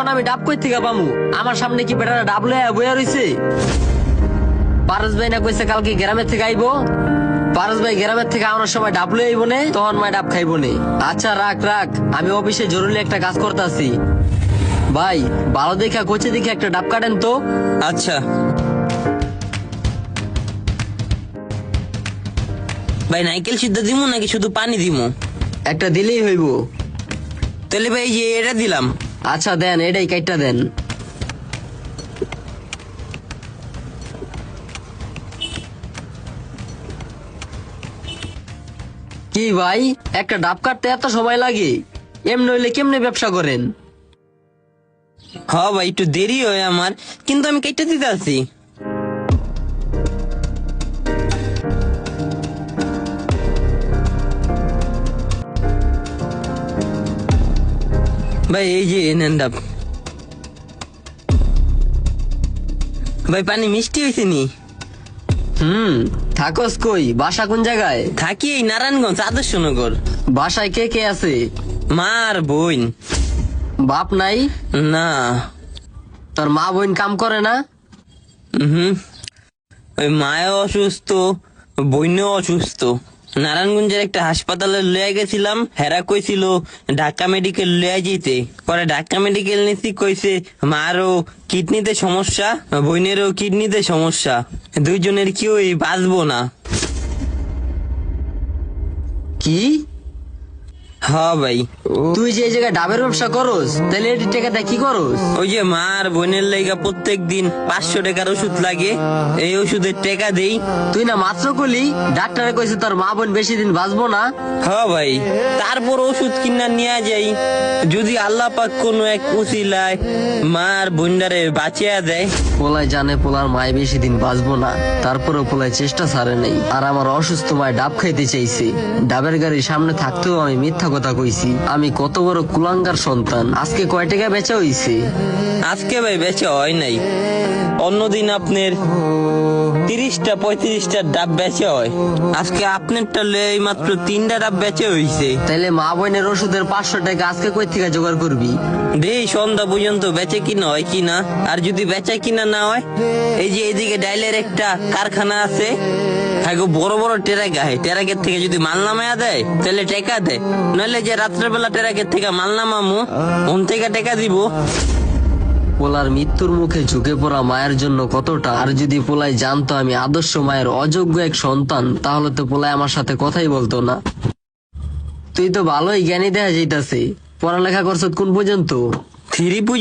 এখন আমি ডাব কই থেকে পামু? আমার সামনে কি বেটারা ডাব লয়ে বইয়া রইছে? পারস ভাই না কইছে কালকে গ্রামের থেকে আইবো। পারস ভাই গ্রামের থেকে আনার সময় ডাব লয়ে আইবো নে, তখন মায় ডাব খাইবো নে। আচ্ছা রাখ রাখ, আমি অফিসে জরুরি একটা কাজ করতেছি। ভাই ভালো দেখা কোচে দেখে একটা ডাব কাটেন তো। আচ্ছা ভাই, নাইকেল সিদ্ধ দিমু নাকি শুধু পানি দিমু? একটা দিলেই হইব। তাহলে ভাই যে এটা দিলাম। আচ্ছা দেন, এটাই কাইটটা দেন। কি ভাই, একটা ডাব কাটতে এত সময় লাগে? এমনি হইলে কেমনে ব্যবসা করেন? হ ভাই, একটু দেরি হয় আমার, কিন্তু আমি কেটে দিতে আছি। ভাই এই যে নেন ডাব। ভাই পানি মিষ্টি হয়েছে নি? থাকস কই? বাসা কোন জায়গায়? থাকি এই নারায়ণগঞ্জ আদর্শনগর। বাসায় কে কে আছে? মা আর বোন। বাপ নাই? না। তোর মা বোন কাম করে না? হুম, ওই মায়ও অসুস্থ, বোনও অসুস্থ। নারায়ণগঞ্জের একটা হাসপাতালে লয়ে গেছিলাম, হেরা কইছিল ঢাকা মেডিকেল লয়ে যেতে। পরে ঢাকা মেডিকেল নিছি, কইছে মারও কিডনিতে সমস্যা, বোনেরও কিডনিতে সমস্যা, দুইজনের কেউই বাঁচবো না। কি? হ্যাঁ ভাই। তুই যে এই জায়গায় ডাবের ব্যবসা করস, তাহলে এটি টাকাটা কি করস? ওই যে মা আর বোনের লাইগা প্রত্যেক দিন 500 টাকার ওষুধ লাগে, এই ওষুধের টাকা দেই। তুই না মাত্র কলি ডাক্তারে কইছে তোর মা বোন বেশি দিন বাঁচবো না। হ্যাঁ ভাই, তারপর ওষুধ কিনা নিয়ে যাই। যদি আল্লাহ পাক কোনো এক উসিলায় মা আর বোনটারে বাঁচিয়া দেয়। পোলায় জানে পোলার মায় বেশি দিন বাঁচবো না, তারপরেও পোলায় চেষ্টা ছাড়ে নেই। আর আমার অসুস্থ মায় ডাব খাইতে চাইছে। ডাবের গাড়ির সামনে থাকতেও আমি মিথ্যা কথা কইছি। আমি কত বড় কুলাঙ্গার সন্তান। আজকে কয় টাকা বেচা হইছে? আজকে ভাই বেচা হয় নাই। অন্যদিন আপনার 30টা 35টা ডাব বেচা হয়, আজকে আপনারটা লয়ে মাত্র 3টা ডাব বেচা হইছে। তাইলে মা বোনের ওষুধের 500 টাকা আজকে কই থেকে জোগাড় করবি? দেই সন্ধ্যা পর্যন্ত বেচে কিনা হয় কিনা। আর যদি বেচা কিনা না হয়, এই যে এইদিকে ডাইলের একটা কারখানা আছে, হ্যাঁ বড় বড় টেরাক আহে, টেরাকের থেকে যদি মাল নামায়া দেয় তাহলে টেকা দেয়, নইলে যে রাত্রেবেলা টেরাকের থেকে মাল নামামু ওন থেকে টেকা দিব। পোলার মৃত্যুর মুখে ঝুঁকে পড়া মায়ের জন্য কতটা। আর যদি পোলায় জানতো আমি আদর্শ মায়ের অযোগ্য এক সন্তান, তাহলে তো পোলায় আমার সাথে কথাই বলতো না। তুই তো ভালোই জ্ঞানী দেখা যাইতাছে। পড়ালেখা করছত কোন পর্যন্ত? 3